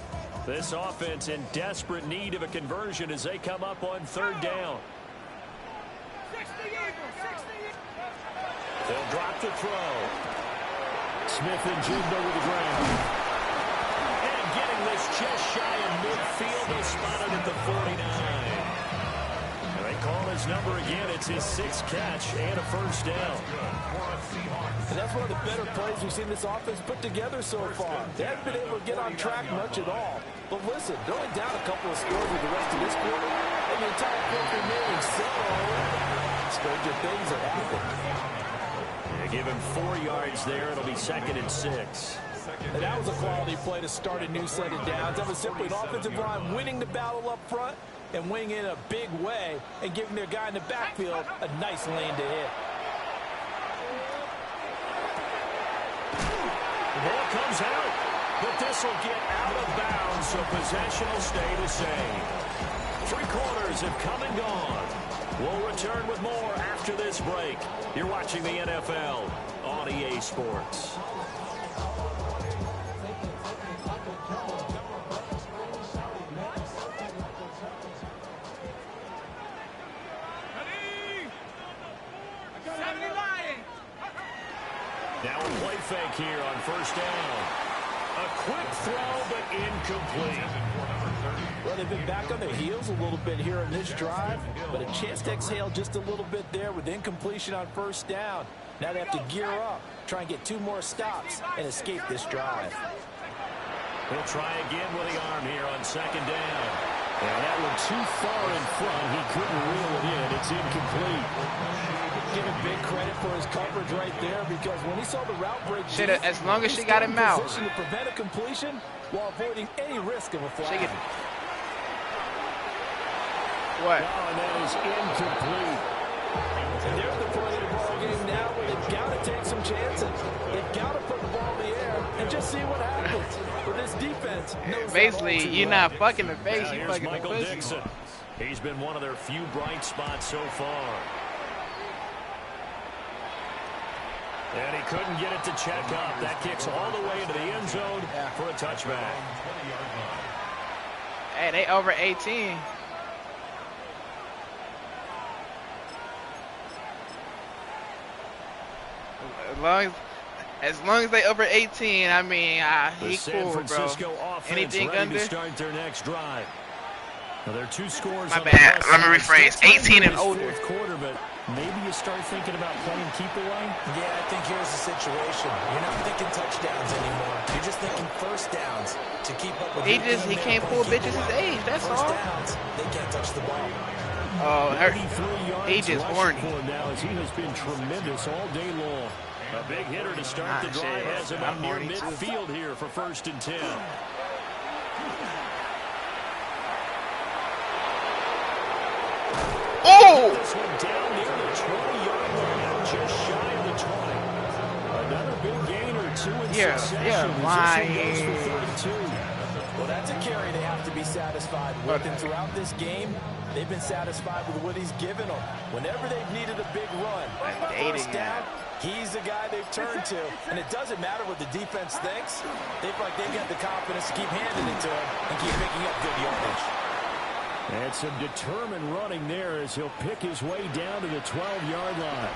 This offense in desperate need of a conversion as they come up on third down. They'll drop the throw. Smith and Jigba with the ground. And getting this just shy of midfield, they spotted at the 49. And they call his number again. It's his 6th catch and a first down. And that's one of the better plays we've seen this offense put together so far. They haven't been able to get on track much at all. But listen, they're only down a couple of scores with the rest of this quarter, and the entire quarter remaining so stranger things have happened. Give him 4 yards there. It'll be 2nd and 6. And that was a quality play to start a new set of downs. That was simply an offensive line winning the battle up front and winning in a big way and giving their guy in the backfield a nice lane to hit. The ball comes out, but this will get out of bounds, so possession will stay the same. 3 quarters have come and gone. We'll return with more after this break. You're watching the NFL on EA Sports. Now a play fake here on first down. A quick throw, but incomplete. Well, they've been back on their heels a little bit here in this drive, but a chance to exhale just a little bit there with incompletion on first down. Now they have to gear up, try and get 2 more stops, and escape this drive. He'll try again with the arm here on 2nd down. And that one too far in front. He couldn't reel it in. It's incomplete. Give him big credit for his coverage right there, because when he saw the route break, as long as she got him out, position to prevent a completion while avoiding any risk of a flag. What? Oh, and that is incomplete. And there's the point of the ball game now where they've got to take some chances. They've got to put the ball in the air and just see what happens. But this defense knows basically, you're not fucking the face, you're fucking Michael the pussy. Dixon. He's been one of their few bright spots so far. And he couldn't get it to check up. That kicks all the way into the end zone for a touchback. Hey, they over 18. As long as they over 18, I mean, he cool, bro. Anything under? Start their next drive. Now, there are 2 scores. My bad. Let me rephrase. 18 and older. Fourth quarter, but maybe you start thinking about playing keep away. Yeah, I think here's the situation. You're not thinking touchdowns anymore. You're just thinking first downs to keep up with. He can't pull bitches his age. That's all. First downs, they can't touch the ball. Oh, he just horny. Now, as he has been tremendous all day long. A big hitter to start the drive has him up near midfield here for 1st and 10. Oh! This one down near the 20-yard line, just shy of the 20. Another big gainer, 2 in succession. Yeah, lying. Well, that's a carry they have to be satisfied with. And throughout this game, they've been satisfied with what he's given them. Whenever they've needed a big run, first down, he's the guy they've turned to. And it doesn't matter what the defense thinks. They feel like they've got the confidence to keep handing it to him and keep picking up good yardage. And some determined running there as he'll pick his way down to the 12-yard line.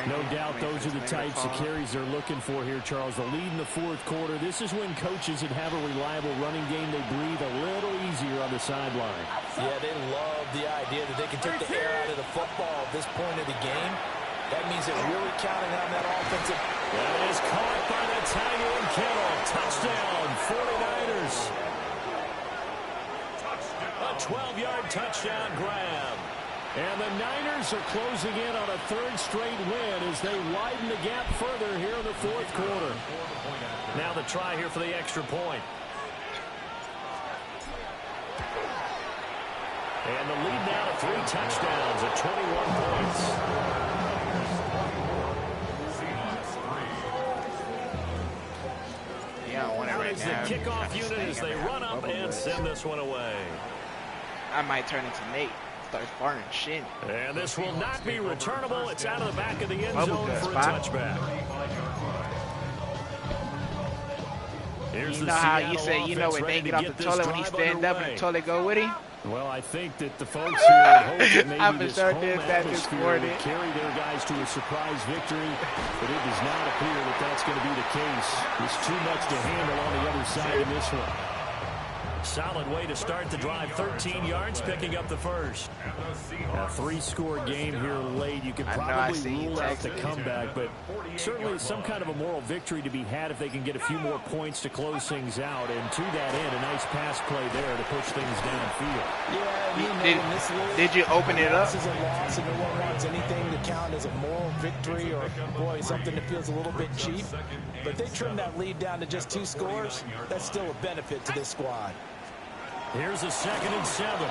No doubt those are the types of carries they're looking for here, Charles. The lead in the 4th quarter. This is when coaches that have a reliable running game, they breathe a little easier on the sideline. Yeah, they love the idea that they can take the air out of the football at this point of the game. That means they're really counting on that offensive. That is caught by the tight end Kittle. Touchdown, 49ers. 12-yard touchdown grab. And the Niners are closing in on a third straight win as they widen the gap further here in the fourth quarter. Now the try here for the extra point. And the lead now to 3 touchdowns at 21 points. Yeah, I want it right now. The kickoff unit as they run up and send this one away. I might turn into Nate. Start farting shit. And this will not be returnable. It's out of the back of the end zone for a touchback. You know how you say, you know, when they get off the toilet, when he stand up and the toilet go with him? Well, I think that the folks here hope that maybe this home atmosphere would carry their guys to a surprise victory, but it does not appear that that's going to be the case. There's too much to handle on the other side in this one. Solid way to start the drive. 13 yards, picking up the first. A 3-score game here late. You could probably rule out the comeback, but certainly some kind of a moral victory to be had if they can get a few more points to close things out. And to that end, a nice pass play there to push things downfield. Yeah, did you open it up? This is a loss, and no one wants anything to count as a moral victory or, boy, something that feels a little bit cheap. But they trim that lead down to just 2 scores. That's still a benefit to this squad. Here's a 2nd and 7. Over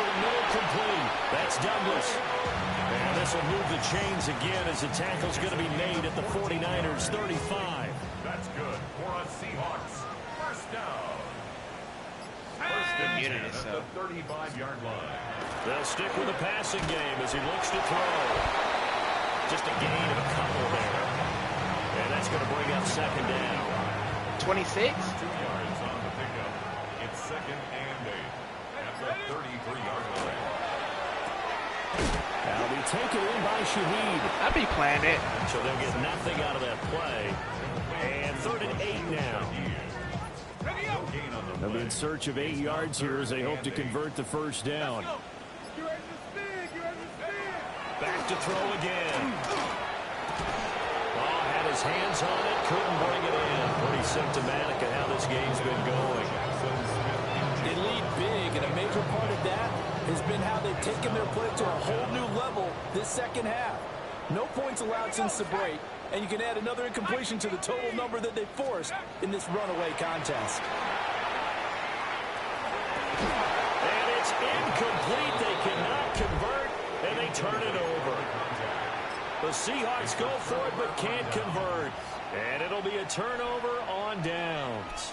the middle, complete. That's Douglas. And this will move the chains again as the tackle's going to be made at the 49ers 35. That's good for us Seahawks. First down. First and 10 at the 35-yard line. They'll stick with the passing game as he looks to throw. Just a gain of a couple there. And that's going to bring up 2nd down. 26? 2 yards on the pickup. It's 2nd and 8 at the 33-yard line. That'll be taken in by Shaheed. I'll be playing it. So they'll get nothing out of that play. And 3rd and 8 now. They'll be in search of 8 yards here as they hope to convert the first down. Back to throw again. Had his hands on it, couldn't bring it in. Pretty symptomatic of how this game's been going. They lead big, and a major part of that has been how they've taken their play to a whole new level this second half. No points allowed since the break, and you can add another incompletion to the total number that they forced in this runaway contest. And it's incomplete. They cannot convert, and they turn it over. The Seahawks go for it, but can't convert. And it'll be a turnover on downs.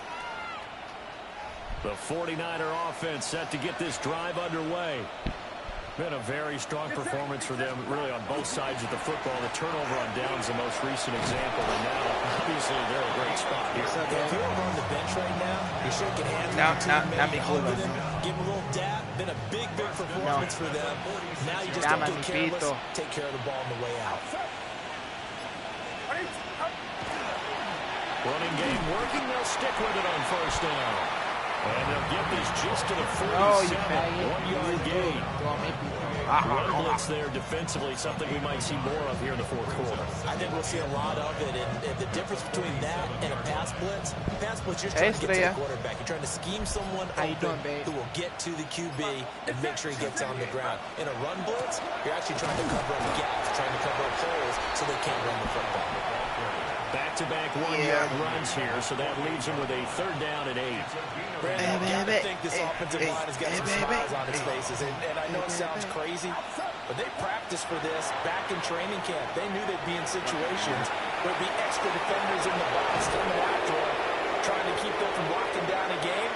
The 49er offense set to get this drive underway. Been a very strong performance for them, really, on both sides of the football. The turnover on downs, the most recent example. And now, obviously, they're in a great spot here. If you're over on the bench right now, you're shaking hands Not me, give them a little dab. Been a big performance for them. Now you just don't get careless. Take care of the ball on the way out. Running game working. They'll stick with it on first down. And they'll get this just to the 47. 1-yard gain. Run blitz there defensively, something we might see more of here in the fourth quarter. I think we'll see a lot of it. And the difference between that and a pass blitz, you're trying to get to the quarterback. You're trying to scheme someone open who will get to the QB and make sure he gets on the ground. In a run blitz, you're actually trying to cover up gaps, trying to cover up holes so they can't run the football. Back-to-back 1-yard runs here, so that leaves him with a 3rd down and 8. Brandon, I think this offensive line has got some smiles on its faces, and I know it sounds crazy, but they practiced for this back in training camp. They knew they'd be in situations where there'd be extra defenders in the box coming after them, trying to keep them from locking down a game.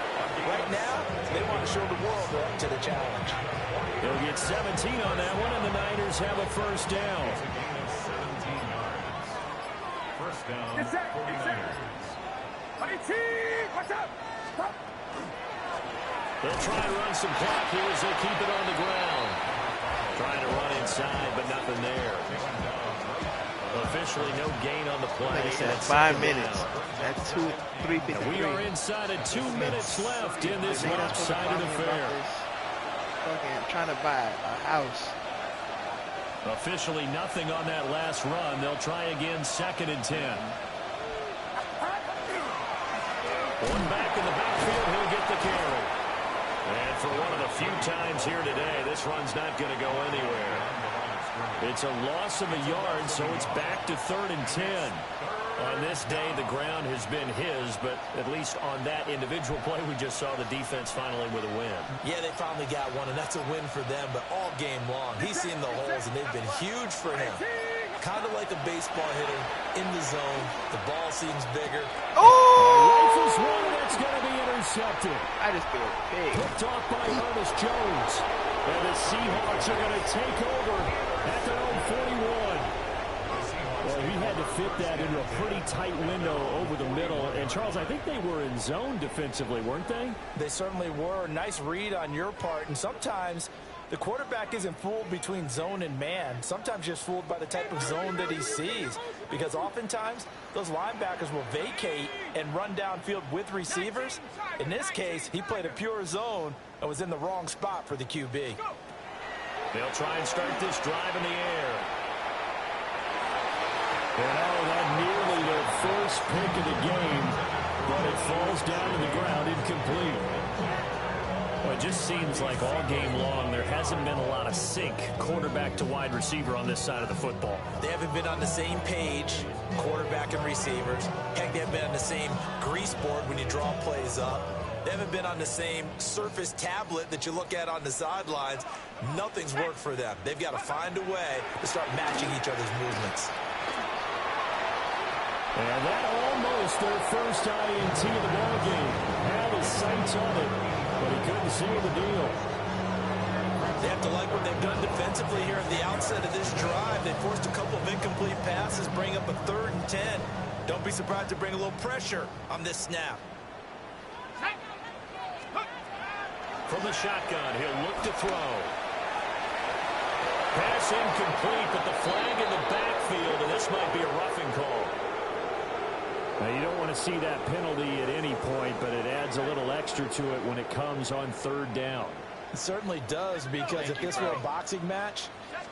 Right now, they want to show the world they're up to the challenge. They'll get 17 on that one, and the Niners have a first down. First down, 49ers. They'll try to run some clock here as they keep it on the ground. Trying to run inside, but nothing there. Officially no gain on the play. Like I said, 5 minutes. That's 3:53. We are inside of 2 minutes left in this lopsided affair. Fucking trying to buy a house. Officially nothing on that last run. They'll try again, 2nd and 10. One back in the backfield. He'll get the carry. And for one of the few times here today, this run's not going to go anywhere. It's a loss of a yard, so it's back to 3rd and 10. On this day, the ground has been his, but at least on that individual play, we just saw the defense finally with a win. Yeah, they finally got one, and that's a win for them, but all game long, he's seen the holes, and they've been huge for him. Kind of like a baseball hitter in the zone. The ball seems bigger. Rifles one, and that's going to be intercepted. I just feel big. Picked off by Ernest Jones. And the Seahawks are going to take over at their own 41. Well, he had to fit that into a pretty tight window over the middle. And, Charles, I think they were in zone defensively, weren't they? They certainly were. Nice read on your part. And sometimes the quarterback isn't fooled between zone and man. Sometimes just fooled by the type of zone that he sees. Because oftentimes those linebackers will vacate and run downfield with receivers. In this case, he played a pure zone and was in the wrong spot for the QB. They'll try and start this drive in the air. And that nearly their first pick of the game, but it falls down to the ground incomplete. Well, it just seems like all game long there hasn't been a lot of sync quarterback to wide receiver on this side of the football. They haven't been on the same page, quarterback and receivers. Heck, they haven't been on the same grease board when you draw plays up. They haven't been on the same surface tablet that you look at on the sidelines. Nothing's worked for them. They've got to find a way to start matching each other's movements. And that almost their first INT of the ball game. Had his sights on it, but he couldn't seal the deal. They have to like what they've done defensively here at the outset of this drive. They forced a couple of incomplete passes, bring up a 3rd and 10. Don't be surprised to bring a little pressure on this snap. From the shotgun, he'll look to throw. Pass incomplete, but the flag in the backfield, and this might be a roughing call. Now, you don't want to see that penalty at any point, but it adds a little extra to it when it comes on 3rd down. It certainly does, because if this were a boxing match,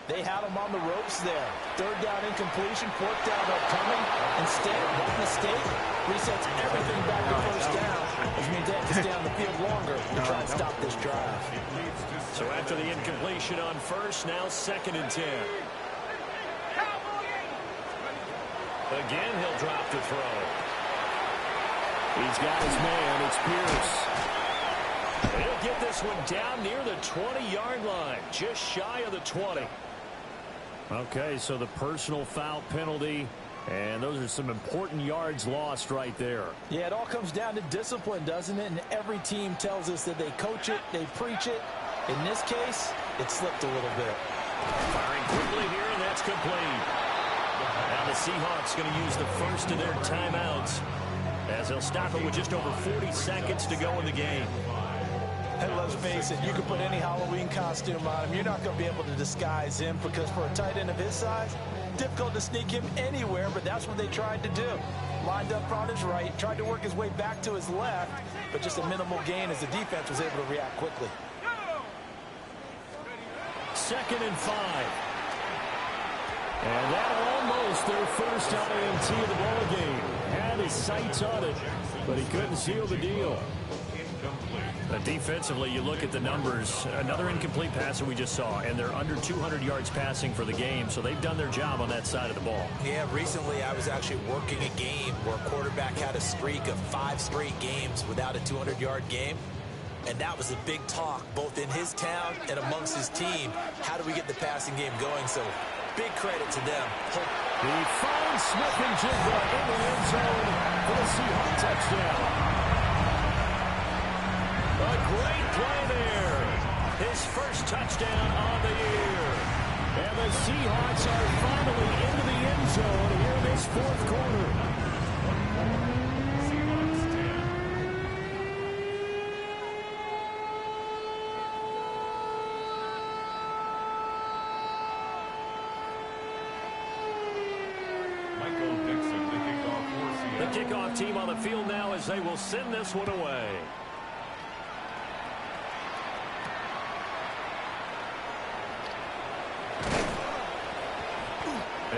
they had him on the ropes there. 3rd down incompletion, 4th down upcoming. Instead, that mistake resets everything back to 1st down, which means they have to stay on the field longer to try and stop this drive. So after the incompletion on 1st, now 2nd and 10. Again, he'll drop to throw. He's got his man. It's Pierce. He'll get this one down near the 20-yard line, just shy of the 20. Okay, so the personal foul penalty, and those are some important yards lost right there. Yeah, it all comes down to discipline, doesn't it? And every team tells us that they coach it, they preach it. In this case, it slipped a little bit. Firing quickly here, and that's complete. Now the Seahawks going to use the first of their timeouts as they'll stop it with just over 40 seconds to go in the game. And let's face it, you can put any Halloween costume on him. You're not going to be able to disguise him, because for a tight end of his size, difficult to sneak him anywhere, but that's what they tried to do. Lined up on his right, tried to work his way back to his left, but just a minimal gain as the defense was able to react quickly. 2nd and 5. And that almost their first INT of the ball game. Had his sights on it, but he couldn't seal the deal. Defensively, you look at the numbers. Another incomplete passer we just saw, and they're under 200 yards passing for the game, so they've done their job on that side of the ball. Yeah, recently I was actually working a game where a quarterback had a streak of 5 straight games without a 200-yard game. And that was a big talk, both in his town and amongst his team. How do we get the passing game going? So, big credit to them. He finds Smith-Njigba in the end zone for the Seahawks touchdown. A great play there. His first touchdown on the year. And the Seahawks are finally into the end zone here in this 4th quarter. The kickoff team on the field now as they will send this one away.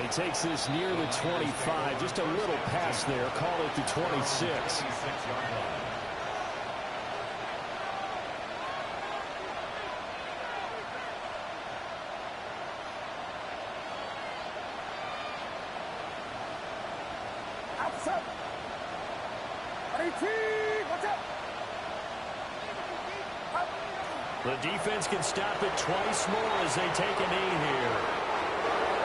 He takes this near the 25, just a little pass there, call it the 26. Offside. 18. Watch out. The defense can stop it twice more as they take a knee here.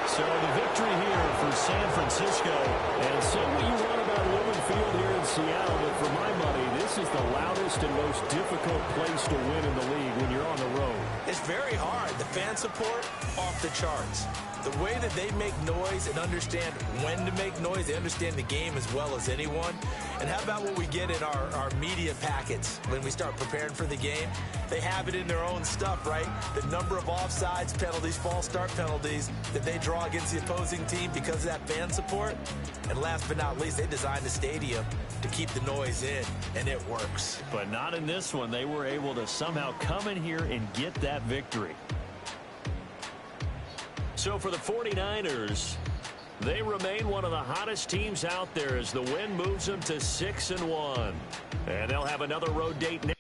So the victory here for San Francisco. And say what you want about Lumen Field here in Seattle, but for my money, this is the loudest and most difficult place to win in the league when you're on the road. It's very hard. The fan support, off the charts. The way that they make noise and understand when to make noise, they understand the game as well as anyone. And how about what we get in our media packets when we start preparing for the game? They have it in their own stuff, right? The number of offsides penalties, false start penalties that they draw against the opposing team because of that fan support. And last but not least, they designed the stadium to keep the noise in, and it works. But not in this one. They were able to somehow come in here and get that victory. So for the 49ers, they remain one of the hottest teams out there as the win moves them to 6-1. And they'll have another road date next.